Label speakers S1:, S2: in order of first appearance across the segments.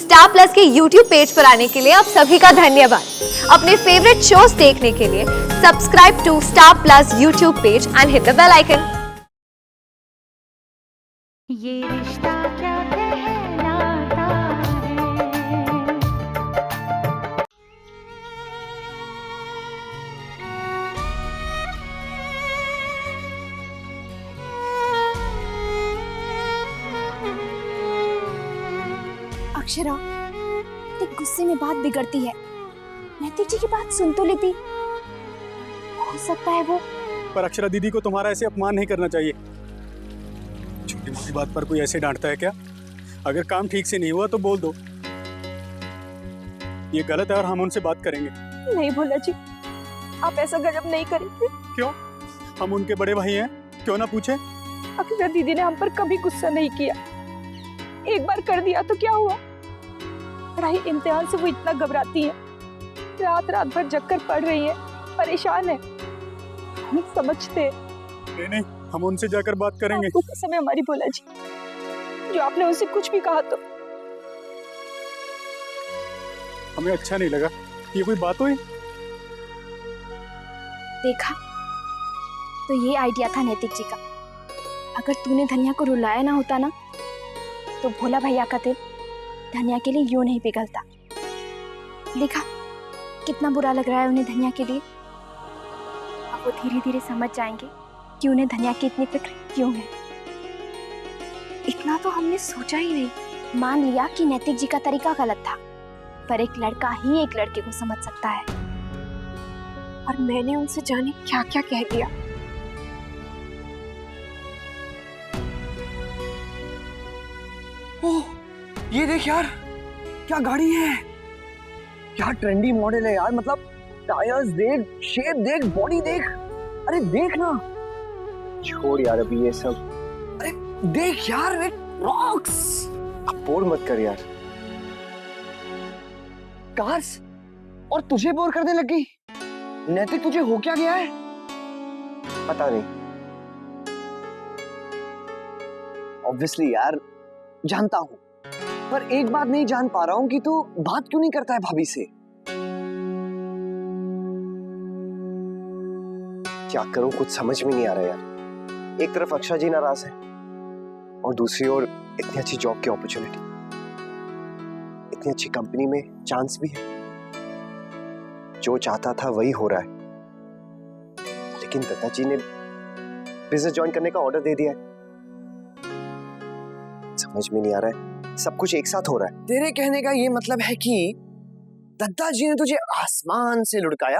S1: Star plus के YouTube page पर आने के लिए आप सभी का धन्यवाद। अपने फेवरेट शोज देखने के लिए subscribe to Star Plus YouTube page and hit the bell icon.
S2: ये रिश्ता क्या कहलाता है।
S3: अक्षरा, देख गुस्से में बात बिगड़ती है। नैतिक जी की बात सुन तो लेती। हो सकता है वो।
S4: पर अक्षरा दीदी को तुम्हारा ऐसे अपमान नहीं करना चाहिए। छोटी मोटी बात पर कोई ऐसे डांटता है क्या? अगर काम ठीक से नहीं हुआ तो बोल दो, ये गलत है और हम उनसे बात करेंगे।
S3: नहीं भोला जी, आप ऐसा गजब नहीं करेंगे।
S4: क्यों? हम उनके बड़े भाई हैं, क्यों ना पूछे?
S3: अक्षरा दीदी ने हम पर कभी गुस्सा नहीं किया। एक बार कर दिया तो क्या हुआ? पढ़ाई इम्तिहान से वो इतना घबराती है, रात रात भर जगकर पढ़ रही है, परेशान है। हम समझते हैं।
S4: नहीं, हम उनसे जाकर बात करेंगे।
S3: आपको कसम है हमारी भोला जी, जो आपने उनसे कुछ भी कहा तो
S4: हमें अच्छा नहीं लगा। ये कोई बात हुई?
S3: देखा तो ये आइडिया था नैतिक जी का। अगर तूने धनिया को रुलाया ना होता ना, तो भोला भैया का दिल धनिया के लिए यूं नहीं पिघलता। देखा कितना बुरा लग रहा है उन्हें धनिया के लिए। अब वो धीरे धीरे समझ जाएंगे कि उन्हें धनिया की इतनी फिक्र क्यों है। इतना तो हमने सोचा ही नहीं। मान लिया कि नैतिक जी का तरीका गलत था, पर एक लड़का ही एक लड़के को समझ सकता है। और मैंने उनसे जाने क्या क्या कह दिया।
S5: ओह, ये देख यार, क्या गाड़ी है, क्या ट्रेंडी मॉडल है यार। मतलब टायर्स देख, शेप देख, बॉडी देख। अरे देख ना।
S6: छोड़ यार अभी ये सब।
S5: अरे देख यार, इट रॉक्स।
S6: अब बोर मत कर यार।
S5: कार्स और तुझे बोर करने लग गई। नैतिक तुझे हो क्या गया है?
S6: पता नहीं।
S5: ऑब्वियसली यार जानता हूं, पर एक बात नहीं जान पा रहा हूं कि तू बात क्यों नहीं करता है भाभी से।
S6: क्या करूं, कुछ समझ में नहीं आ रहा यार। एक तरफ अक्षरा जी नाराज है और दूसरी ओर इतनी अच्छी जॉब की अपॉर्चुनिटी, इतनी अच्छी कंपनी में चांस भी है। जो चाहता था वही हो रहा है, लेकिन दत्ता जी ने बिजनेस ज्वाइन करने का ऑर्डर दे दिया है। समझ में नहीं आ रहा है, सब कुछ एक साथ हो रहा है।
S5: तेरे कहने का ये मतलब है कि दत्ता जी ने तुझे आसमान से लुढ़काया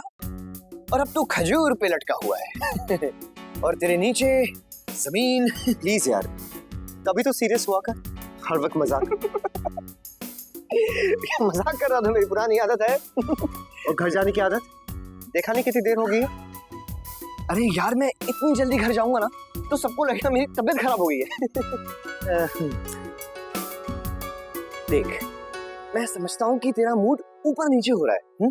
S5: और अब तू खजूर पे लटका हुआ है और तेरे नीचे जमीन।
S6: प्लीज यार, कभी तो सीरियस हुआ कर, हर वक्त मजाक। मजाक कर रहा था, मेरी पुरानी आदत है। और घर जाने की आदत, देखा नहीं कितनी देर हो गई है।
S5: अरे यार, मैं इतनी जल्दी घर जाऊंगा ना तो सबको लगेगा मेरी तबीयत खराब हो गई है। देख, मैं समझता हूँ कि तेरा मूड ऊपर नीचे हो रहा है,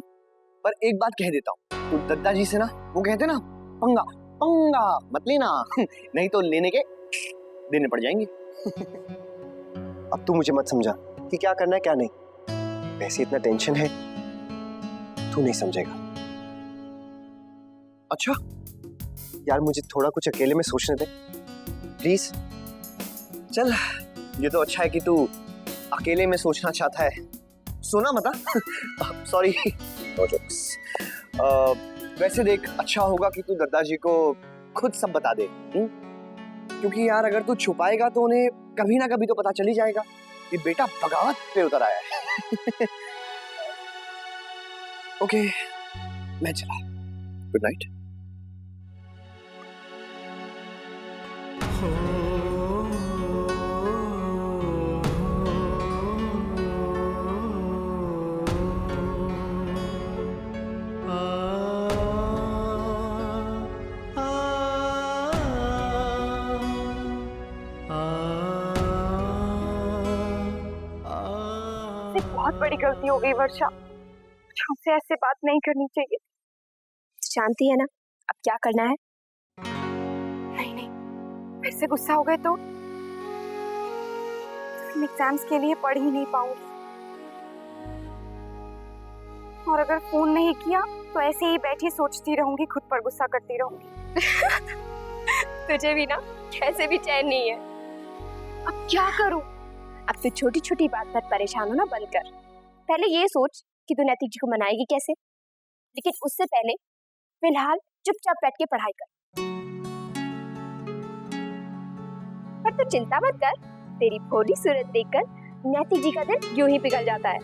S5: पर एक बात कह देता हूँ, तू दत्ता जी से ना, वो कहते ना, पंगा पंगा मत लेना, नहीं तो लेने के देने पड़ जाएंगे।
S6: अब तू मुझे मत समझा कि क्या करना है क्या नहीं। वैसे इतना टेंशन है, तू नहीं समझेगा।
S5: अच्छा
S6: यार, मुझे थोड़ा कुछ अकेले में सोचने दे प्लीज।
S5: चल, ये तो अच्छा है कि तू अकेले में सोचना चाहता है। सोना मत। Sorry, no jokes. वैसे देख, अच्छा होगा कि तू दत्ता जी को खुद सब बता दे, क्योंकि यार अगर तू छुपाएगा तो उन्हें कभी ना कभी तो पता चल ही जाएगा कि बेटा बगावत पे उतर आया है। ओके, मैं चला। Good night.
S3: बहुत बड़ी गलती हो गई वर्षा, हमसे ऐसे बात नहीं करनी चाहिए। जानती है ना अब क्या करना है? नहीं नहीं, फिर से गुस्सा हो गए तो एग्जाम्स के लिए पढ़ ही नहीं पाऊंगी। और अगर फोन नहीं किया तो ऐसे ही बैठी सोचती रहूंगी, खुद पर गुस्सा करती रहूंगी। तुझे भी ना कैसे भी चैन नहीं है। अब क्या करूं? अब तो छोटी छोटी बात पर परेशान होना बंद कर। पहले ये सोच कि तू नैतिक जी को मनाएगी कैसे, लेकिन उससे पहले फिलहाल चुपचाप बैठ के पढ़ाई कर। पर तू चिंता मत कर, तेरी भोली सूरत देखकर नैतिक जी का दिल यूं ही पिघल जाता है।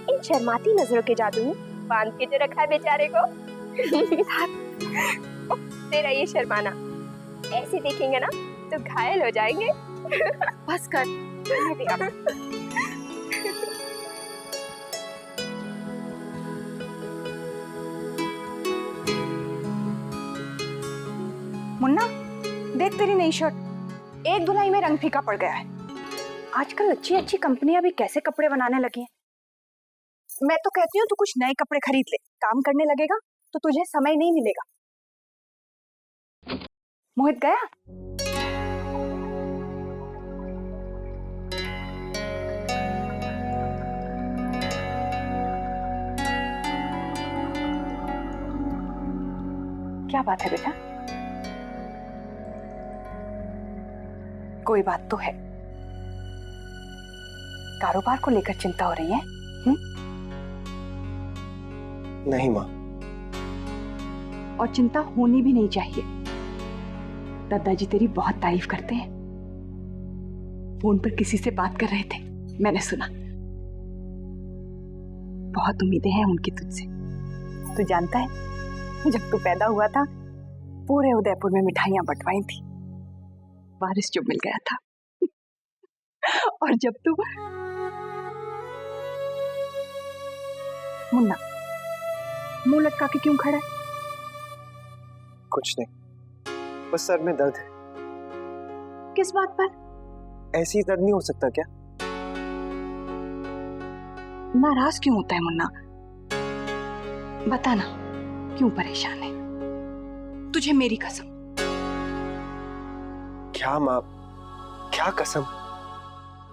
S3: इन शर्माती नजरों के जादू में बांध के जो रखा है बेचारे को। तेरा ये शर्माना ऐसे देखेंगे ना तो घायल हो जाएंगे। बस कर, मैं भी अब।
S7: मुन्ना, देख तेरी नई शर्ट, एक धुलाई में रंग फीका पड़ गया है। आजकल अच्छी अच्छी कंपनियां भी कैसे कपड़े बनाने लगी हैं। मैं तो कहती हूँ तू कुछ नए कपड़े खरीद ले, काम करने लगेगा तो तुझे समय नहीं मिलेगा। मोहित गया? क्या बात है बेटा? कोई बात तो है। कारोबार को लेकर चिंता हो रही है?
S6: नहीं माँ।
S7: और चिंता होनी भी नहीं चाहिए। दादाजी तेरी बहुत तारीफ करते हैं। फोन पर किसी से बात कर रहे थे, मैंने सुना। बहुत उम्मीदें हैं उनकी तुझसे। तू जानता है, जब तू पैदा हुआ था पूरे उदयपुर में मिठाइयां बंटवाई थी, वारिस जो मिल गया था। और जब तू मुन्ना, मुंह लटका के क्यों खड़ा है?
S6: कुछ नहीं, बस सर में दर्द है।
S7: किस बात पर?
S6: ऐसे ही दर्द नहीं हो सकता क्या?
S7: नाराज क्यों होता है मुन्ना? बता ना, क्यों परेशान है? तुझे मेरी कसम।
S6: क्या माँ, क्या कसम?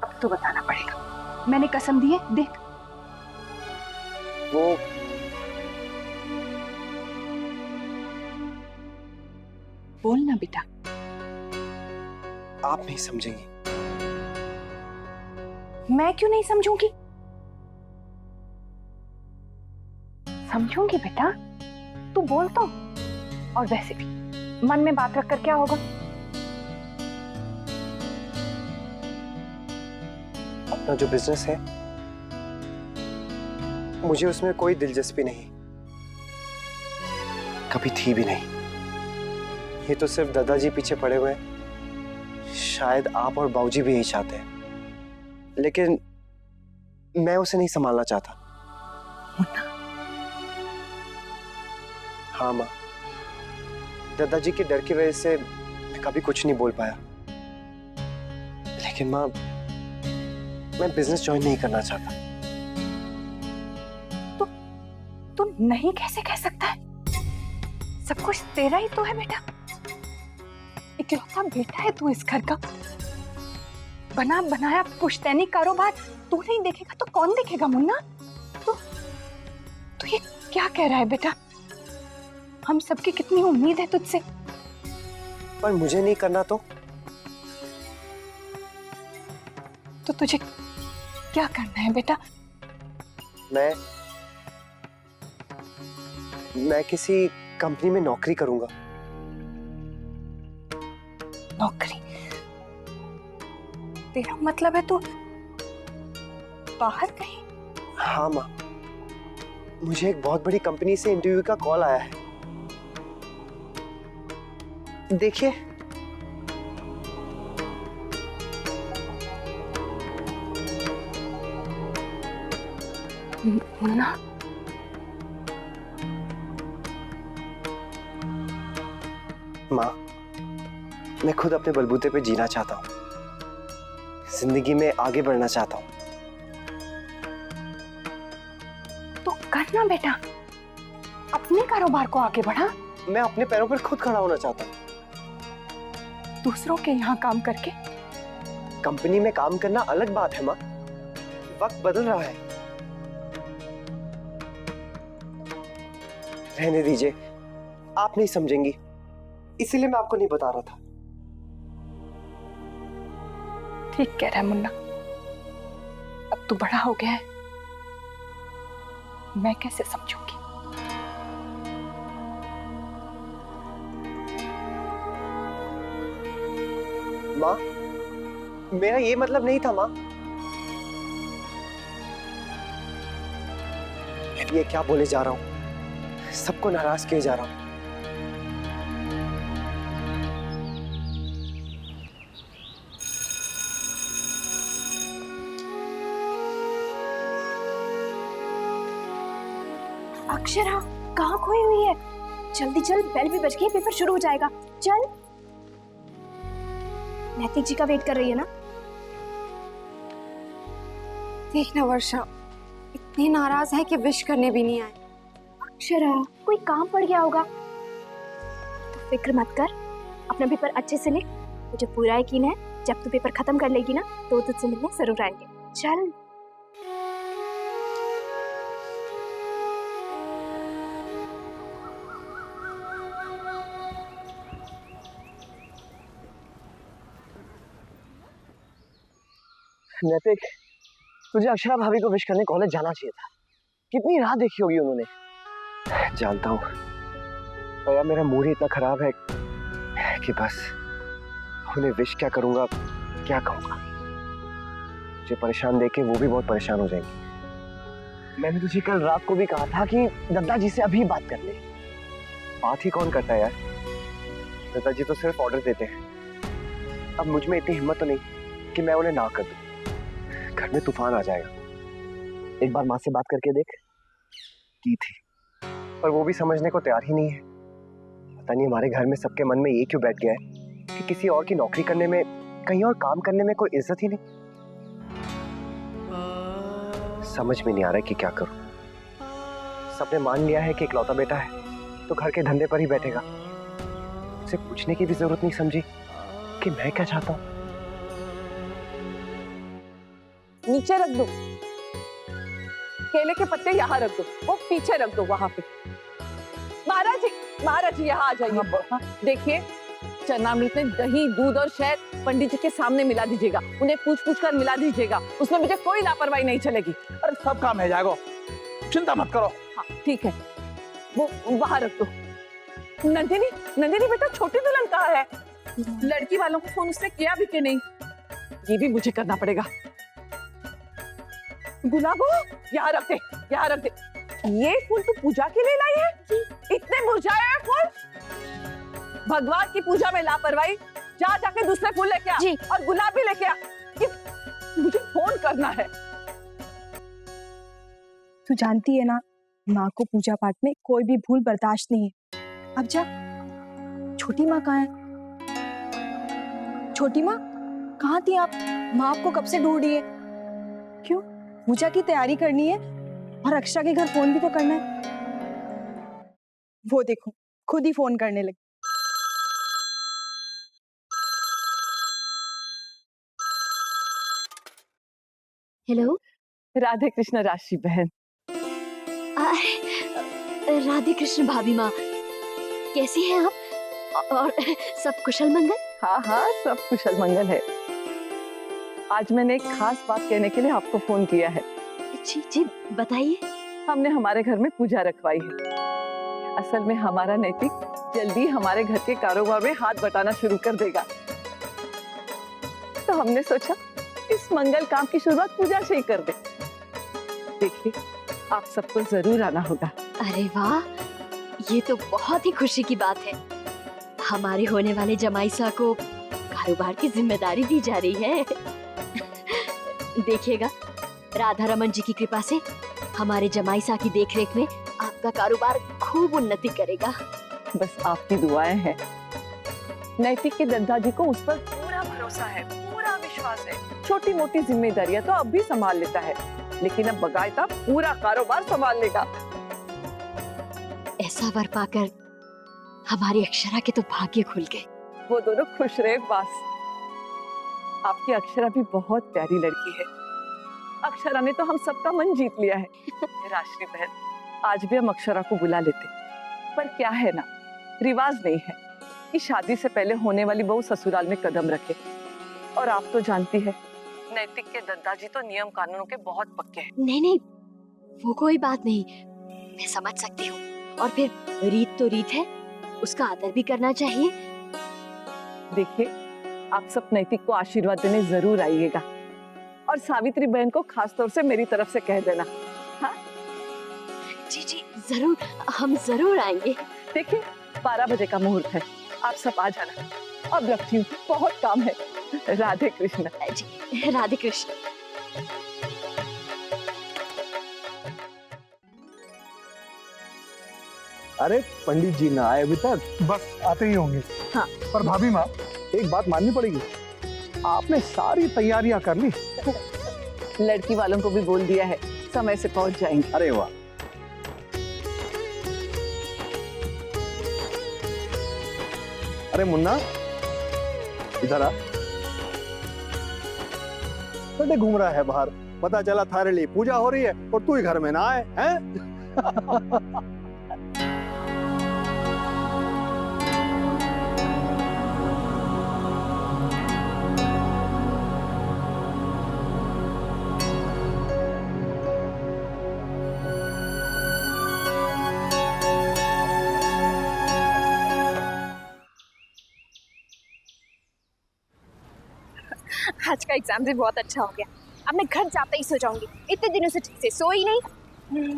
S7: अब तो बताना पड़ेगा। मैंने कसम दी है, देख।
S6: वो
S7: बोल ना बेटा।
S6: आप नहीं समझेंगी।
S7: मैं क्यों नहीं समझूंगी? समझूंगी बेटा, तू बोल तो। और वैसे भी मन में बात रखकर क्या होगा?
S6: अपना जो बिजनेस है, मुझे उसमें कोई दिलचस्पी नहीं, कभी थी भी नहीं। ये तो सिर्फ दादाजी पीछे पड़े हुए हैं। शायद आप और बाबूजी भी यही चाहते हैं, लेकिन मैं उसे नहीं संभालना चाहता। हाँ माँ, दादाजी के डर की वजह से मैं कभी कुछ नहीं बोल पाया। लेकिन माँ, मैं बिजनेस ज्वाइन नहीं करना चाहता।
S7: तू नहीं कैसे कह सकता है? सब कुछ तेरा ही तो है बेटा। इकलौता बेटा है तू इस घर का। बना बनाया पुश्तैनी कारोबार तू नहीं देखेगा तो कौन देखेगा मुन्ना? तू ये क्या कह रहा है बेटा? हम सबकी कितनी उम्मीद है तुझसे।
S6: पर मुझे नहीं करना तो
S7: तुझे क्या करना है बेटा?
S6: मैं किसी कंपनी में नौकरी करूंगा।
S7: नौकरी? तेरा मतलब है तू बाहर कहीं?
S6: हाँ माँ, मुझे एक बहुत बड़ी कंपनी से इंटरव्यू का कॉल आया है। देखिए,
S7: मुन्ना,
S6: माँ, मैं खुद अपने बलबूते पे जीना चाहता हूँ, जिंदगी में आगे बढ़ना चाहता हूँ।
S7: तो करना बेटा, अपने कारोबार को आगे बढ़ा।
S6: मैं अपने पैरों पर खुद खड़ा होना चाहता हूँ।
S7: दूसरों के यहाँ काम करके?
S6: कंपनी में काम करना अलग बात है माँ, वक्त बदल रहा है। रहने दीजिए, आप नहीं समझेंगी, इसीलिए मैं आपको नहीं बता रहा था।
S7: ठीक कह रहा है मुन्ना, अब तू बड़ा हो गया है, मैं कैसे समझूंगी।
S6: माँ, मेरा ये मतलब नहीं था माँ। ये क्या बोले जा रहा हूँ, सबको नाराज किए जा रहा हूँ।
S3: अक्षरा कहाँ खोई हुई है? जल्दी चल, बेल भी बज गई, पेपर शुरू हो जाएगा। चल। नैतिक जी का वेट कर रही है ना?
S8: देखना वर्षा इतनी नाराज है कि विश करने भी नहीं आए।
S3: अक्षरा कोई काम पड़ गया होगा। तो फिक्र मत कर, अपना पेपर अच्छे से लिख। मुझे पूरा यकीन है जब तू पेपर खत्म कर लेगी ना तो तुझसे मिलने जरूर आएंगे। चल।
S6: नैतिक, तुझे अक्षरा भाभी को विश करने कॉलेज जाना चाहिए था। कितनी राह देखी होगी उन्होंने। जानता हूँ पर यार मेरा मूड ही इतना खराब है कि बस उन्हें विश क्या करूंगा, क्या कहूंगा। मुझे परेशान देख के वो भी बहुत परेशान हो जाएंगी। मैंने तुझे कल रात को भी कहा था कि दद्दा जी से अभी बात कर ले। बात ही कौन करता है यार, दद्दा जी तो सिर्फ ऑर्डर देते हैं। अब मुझ में इतनी हिम्मत तो नहीं कि मैं उन्हें ना कर दूं। घर में तूफान आ जाएगा। एक बार माँ से बात करके देख। की थी पर वो भी समझने को तैयार ही नहीं है। पता नहीं हमारे घर में सबके मन में ये क्यों बैठ गया है कि किसी और की नौकरी करने में, कहीं और काम करने में कोई इज्जत ही नहीं। समझ में नहीं आ रहा है कि क्या करूं। सबने मान लिया है कि इकलौता बेटा है तो घर के धंधे पर ही बैठेगा। उसे पूछने की भी जरूरत नहीं समझी कि मैं क्या चाहता हूं।
S9: नीचे रख दो, केले के पत्ते यहाँ रख दो, वो पीछे रख दो वहां पे। महाराज जी यहाँ आ जाइए। देखिए चरणामृत में दही, दूध और शहद पंडित जी के सामने मिला दीजिएगा। उन्हें पूछ कर मिला दीजिएगा, उसमें मुझे कोई लापरवाही नहीं चलेगी।
S10: अरे सब काम है जाएगा, चिंता मत करो।
S9: हाँ ठीक है, वो वहां रख दो। नंदिनी बेटा, छोटी दुल्हन कहाँ है? लड़की वालों को फोन उसने किया भी कि नहीं, ये भी मुझे करना पड़ेगा। गुलाबो यहाँ रख दे। ये फूल तू पूजा के लिए लाई है? इतने मुरझाए हुए फूल? भगवान की पूजा में लापरवाही। जाके दूसरे फूल लेके आ
S3: जी।
S9: और गुलाब भी लेके आ। मुझे फोन करना है।
S3: तू जानती है ना, माँ को पूजा पाठ में कोई भी भूल बर्दाश्त नहीं है। अब जा। छोटी माँ कहाँ है? छोटी माँ कहाँ थी आप? माँ आपको कब से ढूंढ रही है। क्यों? पूजा की तैयारी करनी है और अक्षरा के घर फोन भी तो करना है। वो देखो खुद ही फोन करने लगी।
S1: हेलो।
S9: राधे कृष्ण राशि बहन।
S1: राधे कृष्ण भाभी माँ, कैसी हैं आप? और सब कुशल मंगल?
S9: हाँ सब कुशल मंगल है। आज मैंने एक खास बात कहने के लिए आपको फोन किया है।
S1: जी बताइए।
S9: हमने हमारे घर में पूजा रखवाई है। असल में हमारा नैतिक जल्दी हमारे घर के कारोबार में हाथ बटाना शुरू कर देगा, तो हमने सोचा इस मंगल काम की शुरुआत पूजा से ही कर दे। देखिए आप सबको जरूर आना होगा।
S1: अरे वाह, ये तो बहुत ही खुशी की बात है। हमारे होने वाले जमाई साहब को कारोबार की जिम्मेदारी दी जा रही है। देखिएगा, राधा रमन जी की कृपा से हमारे जमाई साहब की देखरेख में आपका कारोबार खूब उन्नति करेगा।
S9: बस आपकी दुआएं हैं। नैतिक के दद्दा जी को उस पर पूरा भरोसा है, पूरा विश्वास है। छोटी मोटी जिम्मेदारियां तो अब भी संभाल लेता है, लेकिन अब बकायदा पूरा कारोबार संभाल लेगा।
S1: ऐसा वर पाकर हमारी अक्षरा के तो भाग्य खुल गए।
S9: वो दोनों खुश रहे बस। आपकी अक्षरा भी बहुत प्यारी लड़की है। अक्षरा ने तो हम सबका मन जीत लिया है। राशि बहन, आज भी हम अक्षरा को बुला लेते। पर क्या है ना, रिवाज नहीं है कि शादी से पहले होने वाली बहू ससुराल में कदम रखे। और आप तो जानती है नैतिक के दादाजी तो नियम कानूनों के बहुत पक्के हैं।
S11: नहीं नहीं, वो कोई बात नहीं, मैं समझ सकती हूँ। और फिर रीत तो रीत है, उसका आदर भी करना चाहिए।
S9: देखिए, आप सब नैतिक को आशीर्वाद देने जरूर आइएगा, और सावित्री बहन को खास तौर से मेरी तरफ से कह देना। हाँ
S11: जी जी जरूर, हम जरूर आएंगे।
S9: देखिए 12 बजे का मुहूर्त है, आप सब आ जाना। अब रखती हूँ, बहुत काम है। राधे कृष्ण।
S11: जी राधे कृष्ण।
S10: अरे पंडित जी ना आए अभी तक?
S4: बस आते ही होंगे।
S9: हाँ।
S10: पर भाभी माँ, एक बात माननी पड़ेगी, आपने सारी तैयारियां कर ली।
S9: लड़की वालों को भी बोल दिया है, समय से पहुंच जाएंगे।
S10: अरे वाह। अरे मुन्ना, इधर आ। बड़े घूम रहा है बाहर, पता चला थारे लिए पूजा हो रही है और तू ही घर में ना आए हैं?
S3: आज का एग्जाम भी बहुत अच्छा हो गया। अब मैं घर जाते ही सो जाऊंगी, इतने दिनों से ठीक से सोई नहीं।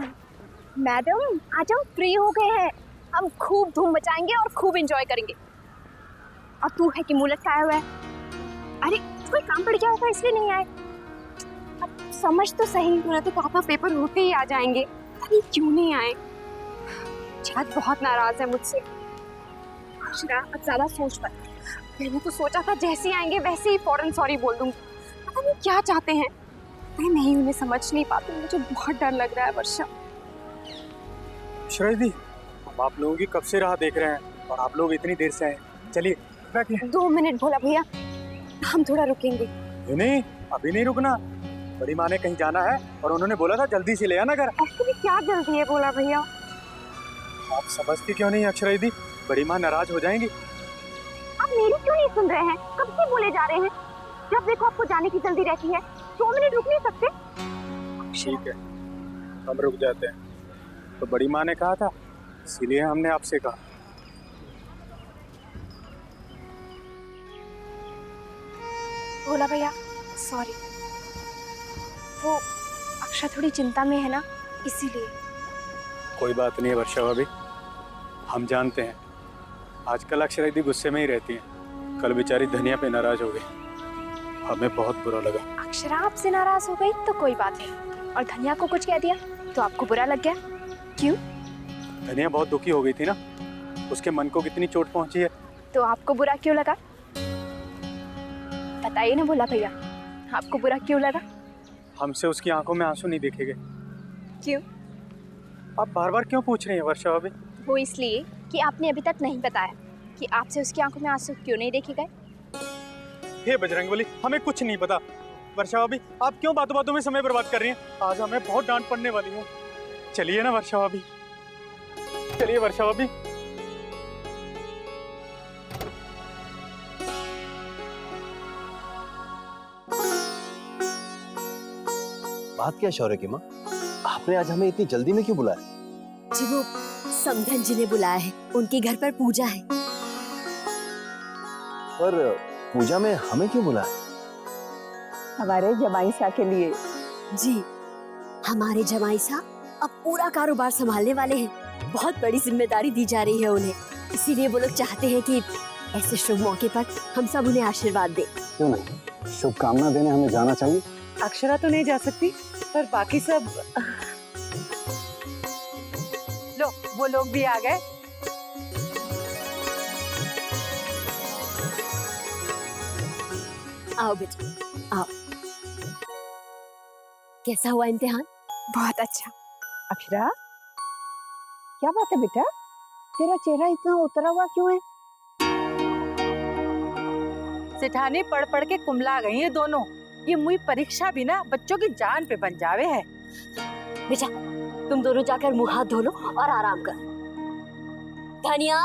S3: मैडम आज हम फ्री हो गए हैं, हम खूब धूम मचाएंगे और खूब एंजॉय करेंगे। और तू है कि मुंह लटकाया हुआ है? अरे कोई काम पड़ गया होगा इसलिए नहीं आए। अब समझ तो सही, मेरा तो पापा पेपर होते ही आ जाएंगे, पता नहीं क्यों नहीं आए। शायद बहुत नाराज है मुझसे। अक्षरा अब ज्यादा सोच मत, मैंने तो सोचा था जैसे ही आएंगे वैसे ही फौरन सॉरी बोल दूंगी। पता नहीं क्या चाहते हैं, मैं ही उन्हें समझ नहीं पाती। मुझे बहुत डर लग रहा है वर्षा।
S4: श्रेय दी, हम आप लोगों की कब से राह देख रहे हैं और आप लोग इतनी देर से आए। चलिए बैठिए।
S3: 2 मिनट भोला भैया, हम थोड़ा रुकेंगे।
S4: नहीं, अभी नहीं रुकना। बड़ी माँ ने कहीं जाना है और उन्होंने बोला था जल्दी से ले आना घर।
S3: एक्चुअली क्या जल्दी है भोला भैया?
S4: आप समझती क्यों नहीं अक्षरा दी? बड़ी माँ नाराज हो जाएंगी।
S3: आप मेरी क्यों नहीं सुन रहे हैं? कब से बोले जा रहे हैं, जब देखो आपको जाने की जल्दी रहती है। 2 मिनट रुक नहीं सकते?
S4: ठीक है, हम रुक जाते हैं। तो बड़ी माँ ने कहा था, इसीलिए हमने आपसे कहा।
S3: भोला भैया सॉरी, वो अक्षरा थोड़ी चिंता में है ना, इसीलिए।
S4: कोई बात नहीं है वर्षा भाभी, हम जानते हैं आजकल अक्षरा दी गुस्से में ही रहती हैं। कल बेचारी धनिया पे नाराज हो गई, हमें बहुत बुरा लगा।
S3: अक्षरा आपसे नाराज हो गई तो कोई बात नहीं, और धनिया को कुछ कह दिया तो आपको बुरा लग गया, क्यों?
S4: धनिया बहुत दुखी हो गई थी ना, उसके मन को कितनी चोट पहुंची है।
S3: तो आपको बुरा क्यों लगा? बताइए ना भोला भैया, आपको बुरा क्यों लगा?
S4: हमसे उसकी आंखों में आंसू नहीं देखे गए।
S3: क्यों?
S4: आप बार बार क्यों पूछ रही हैं वर्षा भाभी?
S3: वो इसलिए कि आपने अभी तक नहीं बताया कि आपसे उसकी आंखों में आंसू क्यों नहीं देखे गए।
S4: हे बजरंगबली, हमें कुछ नहीं पता। वर्षा भाभी, आप क्यों बातों बातों में समय बर्बाद कर रही हैं? आज हमें बहुत डांट पड़ने वाली है। चलिए ना वर्षा भाभी, चलिए वर्षा भाभी।
S6: बात क्या शौर्य की माँ, आपने आज हमें इतनी जल्दी में क्यों बुलाया?
S11: जी वो समधन जी ने बुलाया है, उनके घर पर पूजा है।
S6: पर पूजा में हमें क्यों बुलाया?
S9: हमारे जमाई सा के लिए।
S11: जी हमारे जमाई साहब अब पूरा कारोबार संभालने वाले हैं, बहुत बड़ी जिम्मेदारी दी जा रही है उन्हें, इसीलिए वो लोग चाहते हैं कि ऐसे शुभ मौके पर हम सब उन्हें आशीर्वाद दें।
S10: क्यों नहीं, शुभकामना देने हमें जाना चाहिए।
S9: अक्षरा तो नहीं जा सकती, पर बाकी सब। लो वो लोग भी आ गए।
S11: आओ बेटा आओ। कैसा हुआ इम्तिहान?
S3: बहुत अच्छा।
S9: अक्षरा, क्या बात है बेटा, तेरा चेहरा इतना उतरा हुआ क्यों है?
S7: सेठानी पढ़ पढ़ के कुमला गई है दोनों। ये मुई परीक्षा भी ना बच्चों की जान पे बन जावे है।
S11: बेटा तुम दोनों जाकर मुंह हाथ धो लो और आराम कर। धनिया,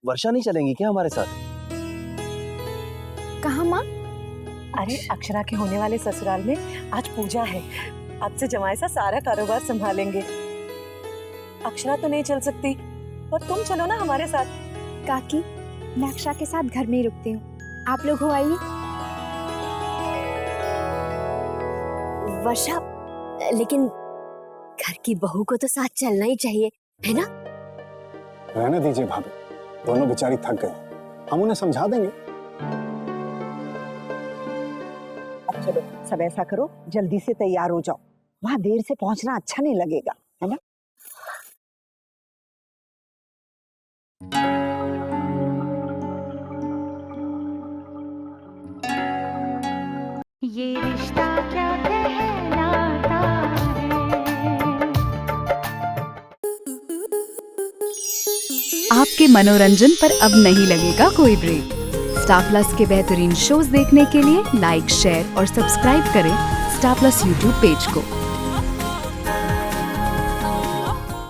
S6: वर्षा नहीं चलेंगी क्या हमारे साथ?
S3: कहाँ माँ?
S9: अरे अक्षरा के होने वाले ससुराल में आज पूजा है। अब से जमाई सा सारा कारोबार संभालेंगे। अक्षरा तो नहीं चल सकती, पर तुम चलो ना हमारे साथ।
S3: काकी, मैं अक्षरा के साथ घर में ही रुकती हूँ, आप लोग हो आइए।
S11: वर्षा, लेकिन घर की बहू को तो साथ चलना ही चाहिए, है ना?
S10: रहने दीजिए भाभी, दोनों बेचारी थक गई, हम उन्हें समझा देंगे।
S12: अब चलो सब ऐसा करो, जल्दी से तैयार हो जाओ, वहां देर से पहुंचना अच्छा नहीं लगेगा, है ना?
S2: ये रिश्ता क्या कहलाता है।
S13: आपके मनोरंजन पर अब नहीं लगेगा कोई ब्रेक। स्टार प्लस के बेहतरीन शोज देखने के लिए लाइक, शेयर और सब्सक्राइब करें स्टार प्लस यूट्यूब पेज को।